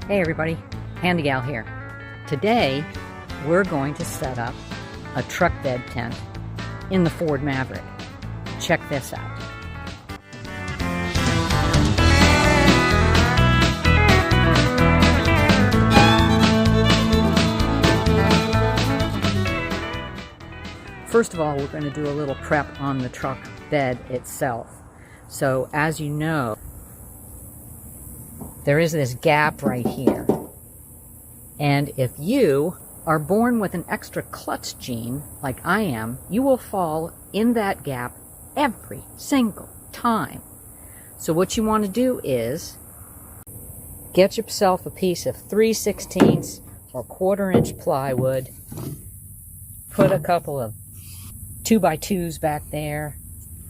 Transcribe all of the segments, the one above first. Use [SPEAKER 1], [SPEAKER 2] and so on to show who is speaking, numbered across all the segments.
[SPEAKER 1] Hey everybody, Handy Gal here. Today we're going to set up a truck bed tent in the Ford Maverick. Check this out. First of all, we're going to do a little prep on the truck bed itself. So as you know, there is this gap right here. And if you are born with an extra clutch gene, like I am, you will fall in that gap every single time. So what you want to do is get yourself a piece of 3/16 or 1/4 inch plywood, put a couple of 2x2s back there,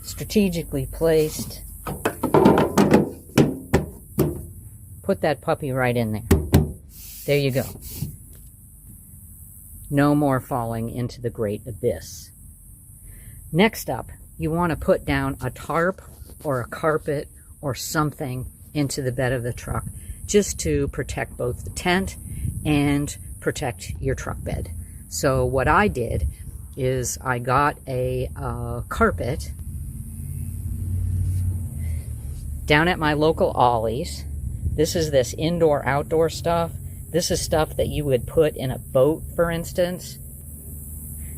[SPEAKER 1] strategically placed. Put that puppy right in there. There you go. No more falling into the great abyss. Next up, you want to put down a tarp or a carpet or something into the bed of the truck just to protect both the tent and protect your truck bed. So what I did is I got a carpet down at my local Ollie's. This is this indoor-outdoor stuff. This is stuff that you would put in a boat, for instance.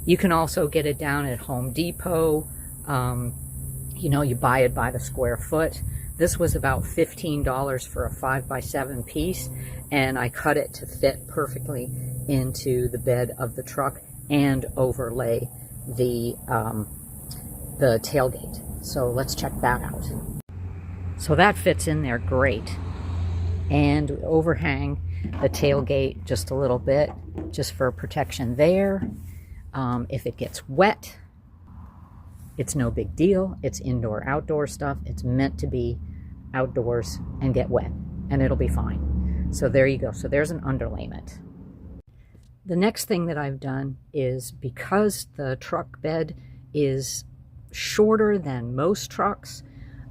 [SPEAKER 1] You can also get it down at Home Depot. You know, you buy it by the square foot. This was about $15 for a 5x7 piece, and I cut it to fit perfectly into the bed of the truck and overlay the tailgate. So let's check that out. So that fits in there great. And overhang the tailgate just a little bit, just for protection there. If it gets wet, it's no big deal. It's indoor-outdoor stuff. It's meant to be outdoors and get wet, and it'll be fine. So there you go. So there's an underlayment. The next thing that I've done is, because the truck bed is shorter than most trucks,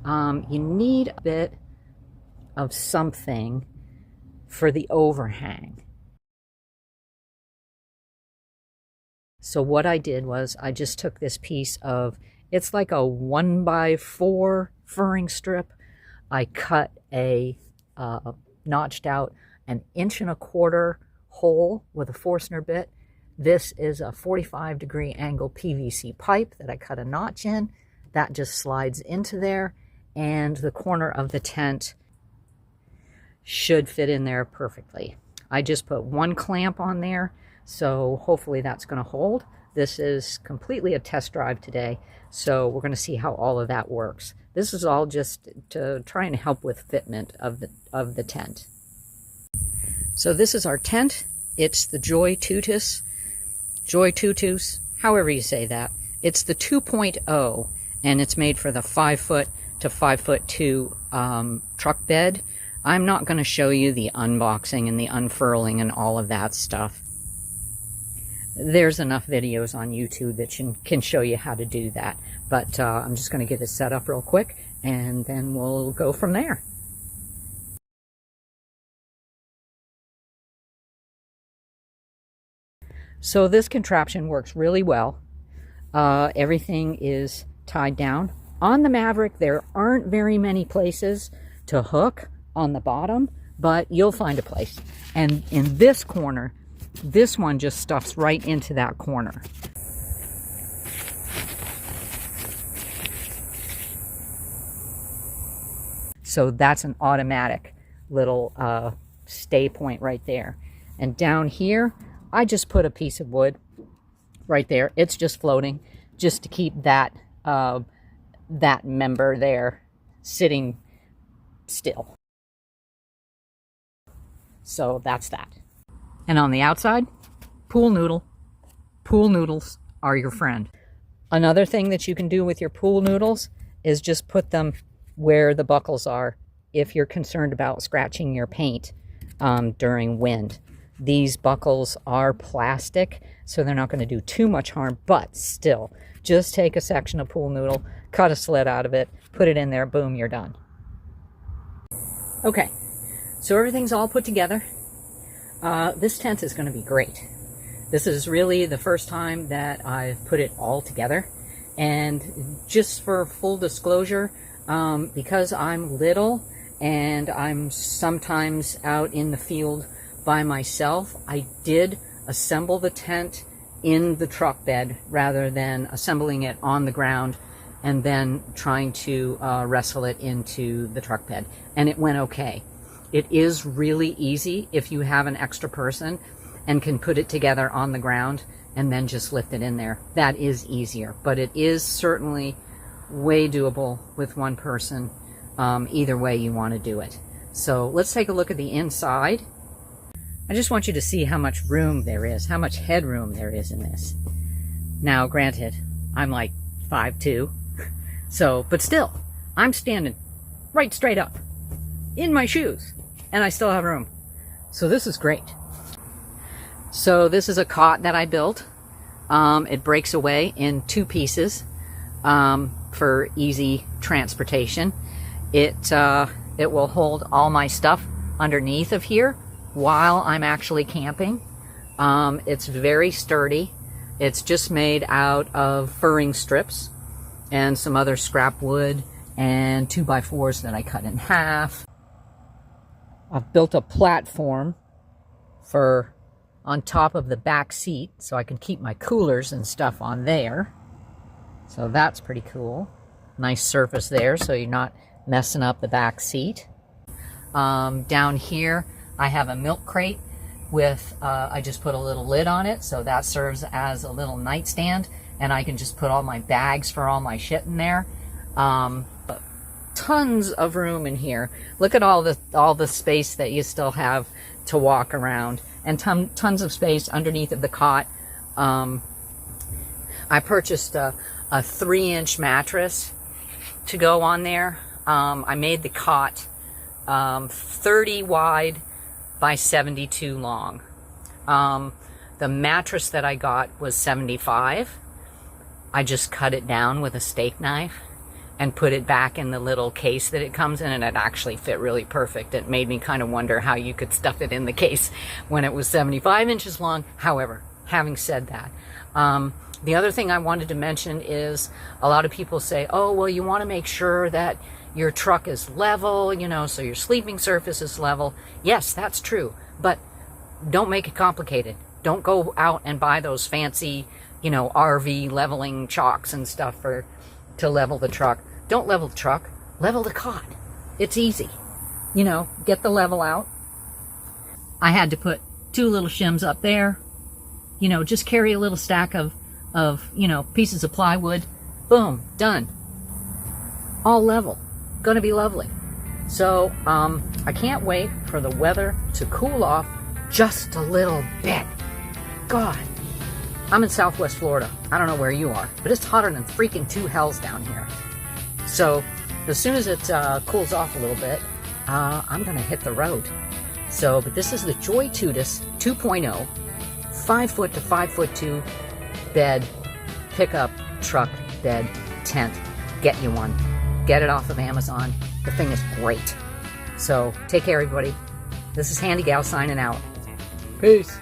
[SPEAKER 1] you need a bit of something for the overhang. So what I did was I just took this piece of, it's like a 1x4 furring strip. I cut a notched out 1.25 inch hole with a Forstner bit. This is a 45-degree angle PVC pipe that I cut a notch in. That just slides into there, and the corner of the tent should fit in there perfectly. I just put one clamp on there, so hopefully that's going to hold. This is completely a test drive today, so we're going to see how all of that works. This is all just to try and help with fitment of the tent. So this is our tent. It's the Joytutus, however you say that. It's the 2.0, and it's made for the 5-foot to 5'2" truck bed. I'm not going to show you the unboxing and the unfurling and all of that stuff. There's enough videos on YouTube that can show you how to do that. But I'm just going to get it set up real quick, and then we'll go from there. So this contraption works really well. Everything is tied down. On the Maverick, there aren't very many places to hook on the bottom, but you'll find a place. And in this corner, this one just stuffs right into that corner. So that's an automatic little stay point right there. And down here, I just put a piece of wood right there. It's just floating, just to keep that that member there sitting still. So that's that. And on the outside, pool noodle. Pool noodles are your friend. Another thing that you can do with your pool noodles is just put them where the buckles are if you're concerned about scratching your paint during wind. These buckles are plastic, so they're not going to do too much harm, but still, just take a section of pool noodle, cut a slit out of it, put it in there, boom, you're done. Okay, so everything's all put together. This tent is going to be great. This is really the first time that I've put it all together. And just for full disclosure, because I'm little and I'm sometimes out in the field by myself, I did assemble the tent in the truck bed rather than assembling it on the ground and then trying to wrestle it into the truck bed. And it went okay. It is really easy if you have an extra person and can put it together on the ground and then just lift it in there. That is easier, but it is certainly way doable with one person, either way you want to do it. So let's take a look at the inside. I just want you to see how much room there is, how much headroom there is in this. Now, granted, I'm like 5'2", so, but still, I'm standing right straight up in my shoes, and I still have room. So this is great. So this is a cot that I built. It breaks away in 2 pieces for easy transportation. It will hold all my stuff underneath of here while I'm actually camping. It's very sturdy. It's just made out of furring strips and some other scrap wood and 2x4s that I cut in half. I've built a platform for on top of the back seat so I can keep my coolers and stuff on there. So that's pretty cool. Nice surface there so you're not messing up the back seat. Down here I have a milk crate with, I just put a little lid on it, so that serves as a little nightstand, and I can just put all my bags for all my shit in there. Tons of room in here. Look at all the space that you still have to walk around, and tons of space underneath of the cot. I purchased a 3-inch mattress to go on there. I made the cot 30 wide by 72 long. The mattress that I got was 75. I just cut it down with a steak knife and put it back in the little case that it comes in, and it actually fit really perfect. It made me kind of wonder how you could stuff it in the case when it was 75 inches long. However, having said that, the other thing I wanted to mention is a lot of people say, oh, well, you want to make sure that your truck is level, you know, so your sleeping surface is level. Yes, that's true, but don't make it complicated. Don't go out and buy those fancy, you know, RV leveling chalks and stuff to level the truck. Don't level the truck, level the cot. It's easy. You know, get the level out. I had to put 2 little shims up there. You know, just carry a little stack of you know, pieces of plywood. Boom, done. All level. Gonna be lovely. So, I can't wait for the weather to cool off just a little bit. God. I'm in Southwest Florida. I don't know where you are, but it's hotter than freaking 2 hells down here. So, as soon as it cools off a little bit, I'm going to hit the road. So, but this is the Joytutus 2.0, 5-foot to 5'2" bed, pickup, truck, bed, tent. Get you one. Get it off of Amazon. The thing is great. So, take care, everybody. This is Handy Gal signing out. Peace.